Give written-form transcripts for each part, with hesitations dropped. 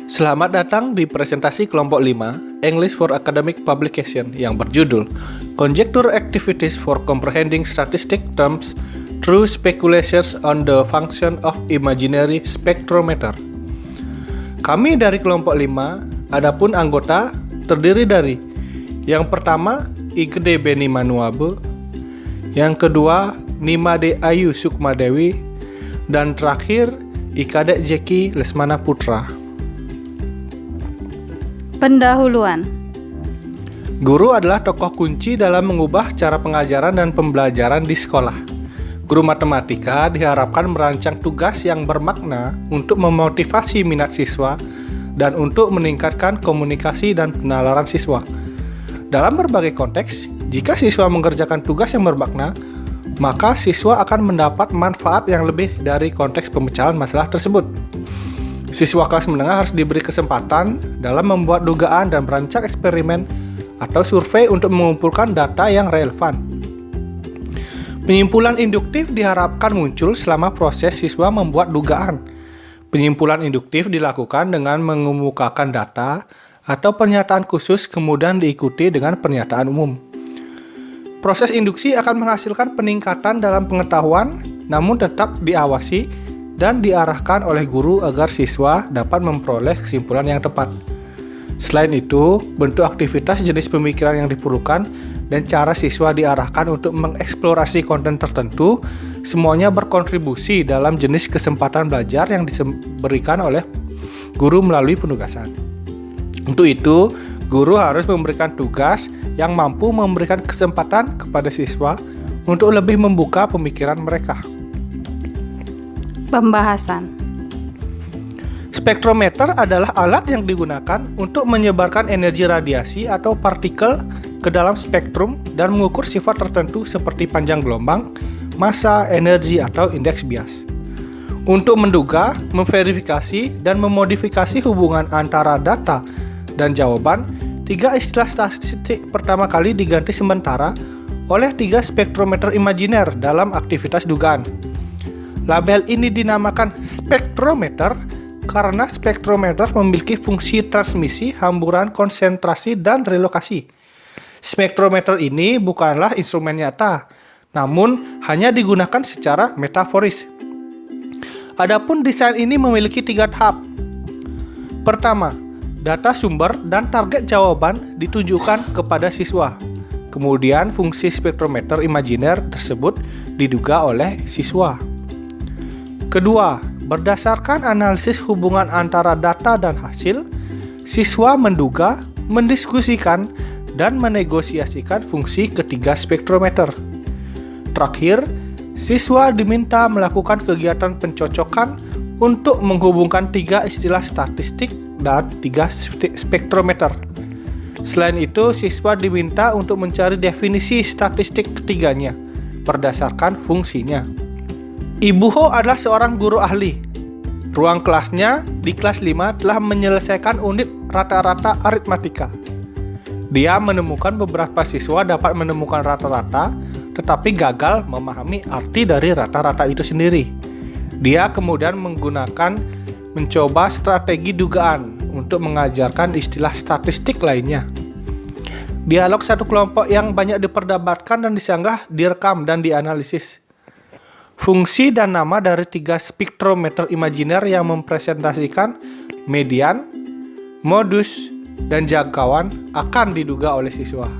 Selamat datang di presentasi kelompok 5 English for Academic Publication yang berjudul Conjecture Activities for Comprehending Statistic Terms Through Speculations on the Function of Imaginary Spectrometer. Kami dari kelompok 5, adapun anggota terdiri dari yang pertama Igede Beni Manuabe, yang kedua Nimade Ayu Sukmadewi, dan terakhir Ikadek Jeki Lesmana Putra. Pendahuluan. Guru adalah tokoh kunci dalam mengubah cara pengajaran dan pembelajaran di sekolah. Guru matematika diharapkan merancang tugas yang bermakna untuk memotivasi minat siswa dan untuk meningkatkan komunikasi dan penalaran siswa. Dalam berbagai konteks, jika siswa mengerjakan tugas yang bermakna, maka siswa akan mendapat manfaat yang lebih dari konteks pemecahan masalah tersebut. Siswa kelas menengah harus diberi kesempatan dalam membuat dugaan dan merancang eksperimen atau survei untuk mengumpulkan data yang relevan. Penyimpulan induktif diharapkan muncul selama proses siswa membuat dugaan. Penyimpulan induktif dilakukan dengan mengemukakan data atau pernyataan khusus kemudian diikuti dengan pernyataan umum. Proses induksi akan menghasilkan peningkatan dalam pengetahuan, namun tetap diawasi dan diarahkan oleh guru agar siswa dapat memperoleh kesimpulan yang tepat. Selain itu, bentuk aktivitas jenis pemikiran yang diperlukan dan cara siswa diarahkan untuk mengeksplorasi konten tertentu semuanya berkontribusi dalam jenis kesempatan belajar yang diberikan oleh guru melalui penugasan. Untuk itu, guru harus memberikan tugas yang mampu memberikan kesempatan kepada siswa untuk lebih membuka pemikiran mereka. Pembahasan. Spektrometer adalah alat yang digunakan untuk menyebarkan energi radiasi atau partikel ke dalam spektrum dan mengukur sifat tertentu seperti panjang gelombang, massa, energi, atau indeks bias. Untuk menduga, memverifikasi, dan memodifikasi hubungan antara data dan jawaban, 3 istilah statistik pertama kali diganti sementara oleh 3 spektrometer imajiner dalam aktivitas dugaan. Label ini dinamakan spektrometer karena spektrometer memiliki fungsi transmisi, hamburan, konsentrasi, dan relokasi. Spektrometer ini bukanlah instrumen nyata, namun hanya digunakan secara metaforis. Adapun desain ini memiliki 3 tahap. Pertama, data sumber dan target jawaban ditunjukkan kepada siswa. Kemudian fungsi spektrometer imajiner tersebut diduga oleh siswa. Kedua, berdasarkan analisis hubungan antara data dan hasil, siswa menduga, mendiskusikan, dan menegosiasikan fungsi ketiga spektrometer. Terakhir, siswa diminta melakukan kegiatan pencocokan untuk menghubungkan 3 istilah statistik dan 3 spektrometer. Selain itu, siswa diminta untuk mencari definisi statistik ketiganya berdasarkan fungsinya. Ibu Ho adalah seorang guru ahli. Ruang kelasnya di kelas 5 telah menyelesaikan unit rata-rata aritmatika. Dia menemukan beberapa siswa dapat menemukan rata-rata, tetapi gagal memahami arti dari rata-rata itu sendiri. Dia kemudian mencoba strategi dugaan untuk mengajarkan istilah statistik lainnya. Dialog satu kelompok yang banyak diperdebatkan dan disanggah direkam dan dianalisis. Fungsi dan nama dari 3 spektrometer imajiner yang mempresentasikan median, modus, dan jangkauan akan diduga oleh siswa.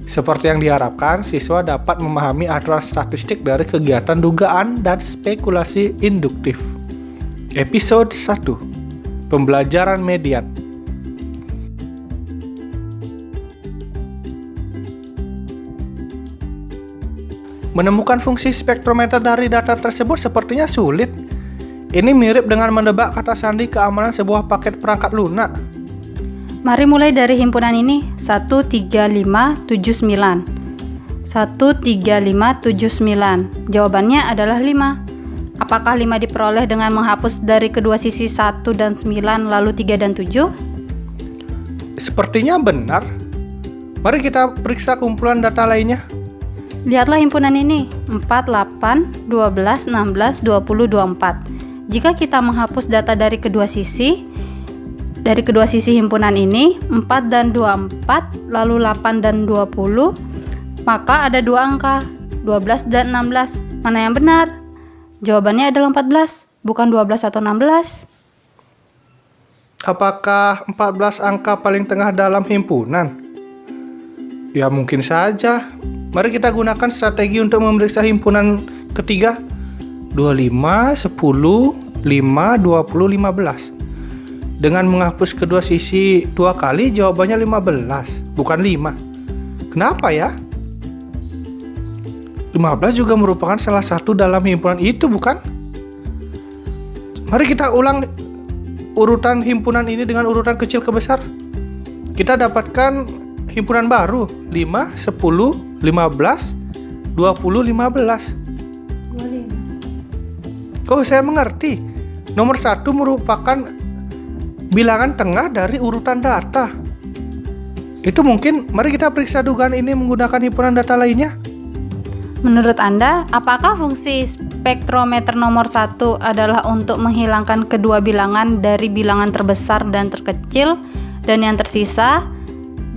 Seperti yang diharapkan, siswa dapat memahami aturan statistik dari kegiatan dugaan dan spekulasi induktif. Episode 1. Pembelajaran median. Menemukan fungsi spektrometer dari data tersebut sepertinya sulit. Ini mirip dengan menebak kata sandi keamanan sebuah paket perangkat lunak. Mari mulai dari himpunan ini. 13579. 13579. Jawabannya adalah 5. Apakah 5 diperoleh dengan menghapus dari kedua sisi 1 dan 9 lalu 3 dan 7? Sepertinya benar. Mari kita periksa kumpulan data lainnya. Lihatlah himpunan ini, 4, 8, 12, 16, 20, 24. Jika kita menghapus data dari kedua sisi, Dari kedua sisi himpunan ini, 4 dan 24, lalu 8 dan 20, maka ada dua angka, 12 dan 16. Mana yang benar? Jawabannya adalah 14, bukan 12 atau 16. Apakah 14 angka paling tengah dalam himpunan? Ya mungkin saja. Mari kita gunakan strategi untuk memeriksa himpunan ketiga. 25, 10, 5, 20, 15. Dengan menghapus kedua sisi 2 kali, jawabannya 15, bukan 5. Kenapa ya? 15 juga merupakan salah satu dalam himpunan itu, bukan? Mari kita ulang urutan himpunan ini dengan urutan kecil ke besar. Kita dapatkan himpunan baru, 5, 10, 15, 20, 15. Oh, saya mengerti. Nomor 1 merupakan bilangan tengah dari urutan data. Itu mungkin, mari kita periksa dugaan ini menggunakan himpunan data lainnya. Menurut Anda, apakah fungsi spektrometer nomor 1 adalah untuk menghilangkan kedua bilangan dari bilangan terbesar dan terkecil, dan yang tersisa,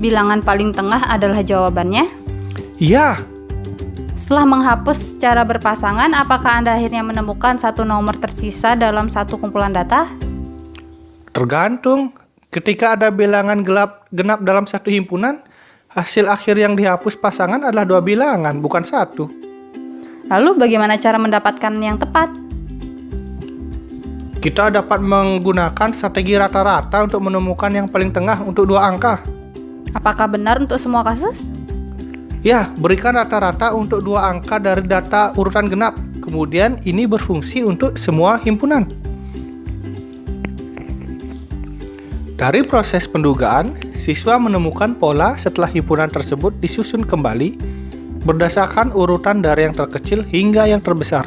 bilangan paling tengah adalah jawabannya? Ya. Setelah menghapus secara berpasangan, apakah Anda akhirnya menemukan satu nomor tersisa dalam satu kumpulan data? Tergantung. Ketika ada bilangan genap dalam satu himpunan, hasil akhir yang dihapus pasangan adalah 2 bilangan, bukan 1. Lalu bagaimana cara mendapatkan yang tepat? Kita dapat menggunakan strategi rata-rata untuk menemukan yang paling tengah untuk 2 angka. Apakah benar untuk semua kasus? Ya, berikan rata-rata untuk 2 angka dari data urutan genap. Kemudian ini berfungsi untuk semua himpunan. Dari proses pendugaan, siswa menemukan pola setelah himpunan tersebut disusun kembali berdasarkan urutan dari yang terkecil hingga yang terbesar.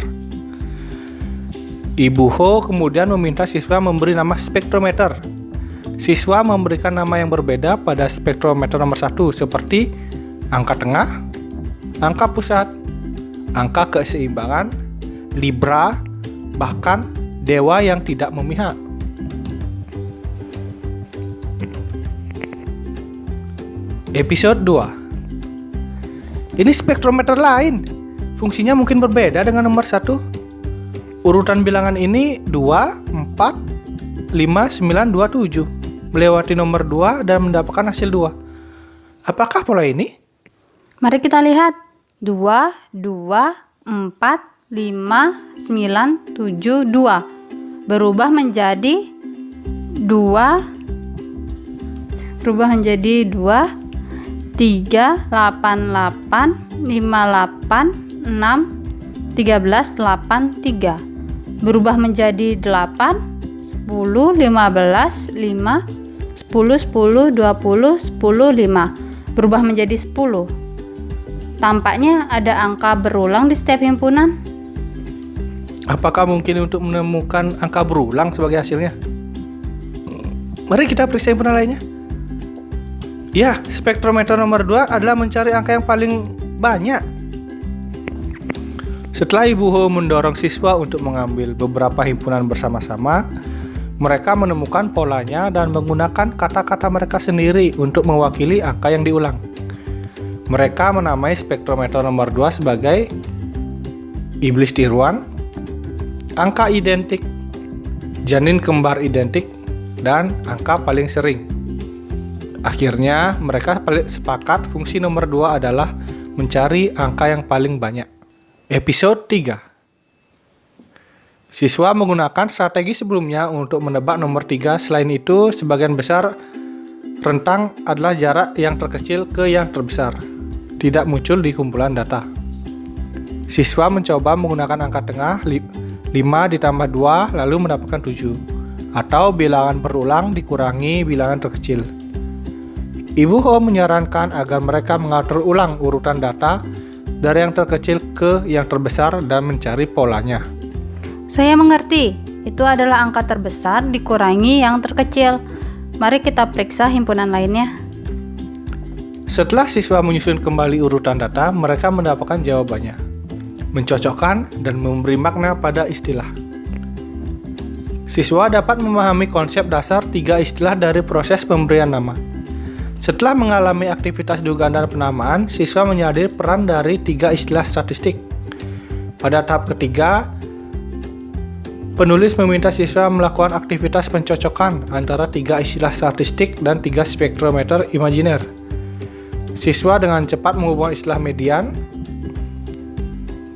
Ibu Ho kemudian meminta siswa memberi nama spektrometer. Siswa memberikan nama yang berbeda pada spektrometer nomor 1 seperti angka tengah, angka pusat, angka keseimbangan, Libra, bahkan dewa yang tidak memihak. Episode 2. Ini spektrometer lain. Fungsinya mungkin berbeda dengan nomor 1. Urutan bilangan ini 2, 4, 5, 9, 2, 7. Melewati nomor 2 dan mendapatkan hasil 2. Apakah pola ini? Mari kita lihat. 2, 2, 4, 5, 9, 7, 2. Berubah menjadi 2, 3, 8, 8, 5, 8, 6, 13, 8, 3. Berubah menjadi 8, 10, 15, 5, 10, 10, 20, 10, 5. Berubah menjadi 10. Tampaknya ada angka berulang di setiap himpunan. Apakah mungkin untuk menemukan angka berulang sebagai hasilnya? Mari kita periksa himpunan lainnya. Ya, spektrometer nomor 2 adalah mencari angka yang paling banyak. Setelah Ibu Ho mendorong siswa untuk mengambil beberapa himpunan bersama-sama, mereka menemukan polanya dan menggunakan kata-kata mereka sendiri untuk mewakili angka yang diulang. Mereka menamai spektrometer nomor 2 sebagai iblis tiruan, angka identik, janin kembar identik, dan angka paling sering. Akhirnya, mereka sepakat fungsi nomor 2 adalah mencari angka yang paling banyak. Episode 3. Siswa menggunakan strategi sebelumnya untuk menebak nomor 3. Selain itu, sebagian besar rentang adalah jarak yang terkecil ke yang terbesar. Tidak muncul di kumpulan data. Siswa mencoba menggunakan angka tengah 5 ditambah 2 lalu mendapatkan 7. Atau bilangan berulang dikurangi bilangan terkecil. Ibu Ho menyarankan agar mereka mengatur ulang urutan data dari yang terkecil ke yang terbesar dan mencari polanya. Saya mengerti, itu adalah angka terbesar dikurangi yang terkecil. Mari kita periksa himpunan lainnya. Setelah siswa menyusun kembali urutan data, mereka mendapatkan jawabannya, mencocokkan dan memberi makna pada istilah. Siswa dapat memahami konsep dasar 3 istilah dari proses pemberian nama. Setelah mengalami aktivitas dugaan dan penamaan, siswa menyadari peran dari 3 istilah statistik. Pada tahap ketiga, penulis meminta siswa melakukan aktivitas pencocokan antara 3 istilah statistik dan 3 spektrometer imajiner. Siswa dengan cepat menghubungkan istilah median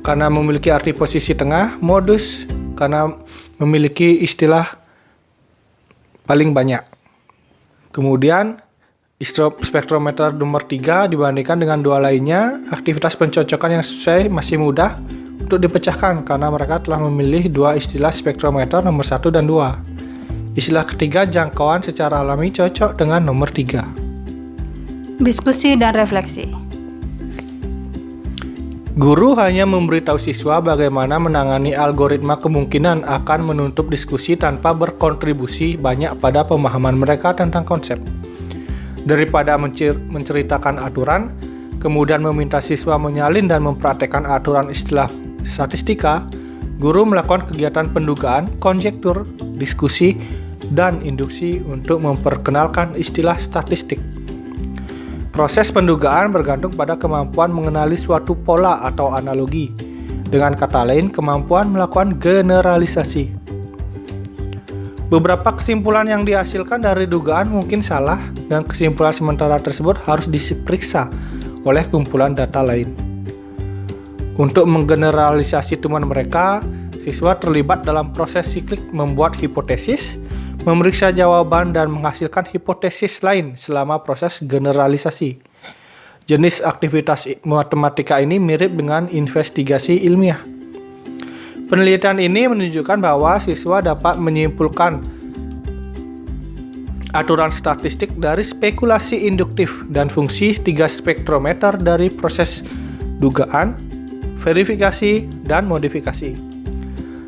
karena memiliki arti posisi tengah, modus karena memiliki istilah paling banyak. Kemudian spektrometer nomor 3 dibandingkan dengan 2 lainnya, aktivitas pencocokan yang sesuai masih mudah untuk dipecahkan karena mereka telah memilih 2 istilah spektrometer nomor 1 dan 2. Istilah ketiga jangkauan secara alami cocok dengan nomor 3. Diskusi dan refleksi. Guru hanya memberitahu siswa bagaimana menangani algoritma kemungkinan akan menutup diskusi tanpa berkontribusi banyak pada pemahaman mereka tentang konsep. Daripada menceritakan aturan, kemudian meminta siswa menyalin dan mempraktekkan aturan istilah statistika, guru melakukan kegiatan pendugaan, konjektur, diskusi, dan induksi untuk memperkenalkan istilah statistik. Proses pendugaan bergantung pada kemampuan mengenali suatu pola atau analogi. Dengan kata lain, kemampuan melakukan generalisasi. Beberapa kesimpulan yang dihasilkan dari dugaan mungkin salah, dan kesimpulan sementara tersebut harus diperiksa oleh kumpulan data lain. Untuk menggeneralisasi temuan mereka, siswa terlibat dalam proses siklik membuat hipotesis, memeriksa jawaban, dan menghasilkan hipotesis lain selama proses generalisasi. Jenis aktivitas matematika ini mirip dengan investigasi ilmiah. Penelitian ini menunjukkan bahwa siswa dapat menyimpulkan aturan statistik dari spekulasi induktif dan fungsi 3 spektrometer dari proses dugaan, verifikasi, dan modifikasi.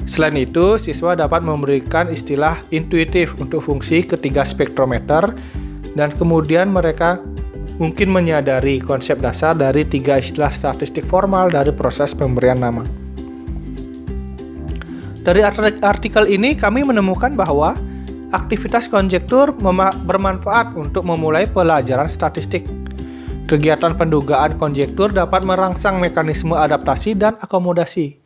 Selain itu, siswa dapat memberikan istilah intuitif untuk fungsi ketiga spektrometer, dan kemudian mereka mungkin menyadari konsep dasar dari 3 istilah statistik formal dari proses pemberian nama. Dari artikel ini kami menemukan bahwa aktivitas konjektur bermanfaat untuk memulai pelajaran statistik. Kegiatan pendugaan konjektur dapat merangsang mekanisme adaptasi dan akomodasi.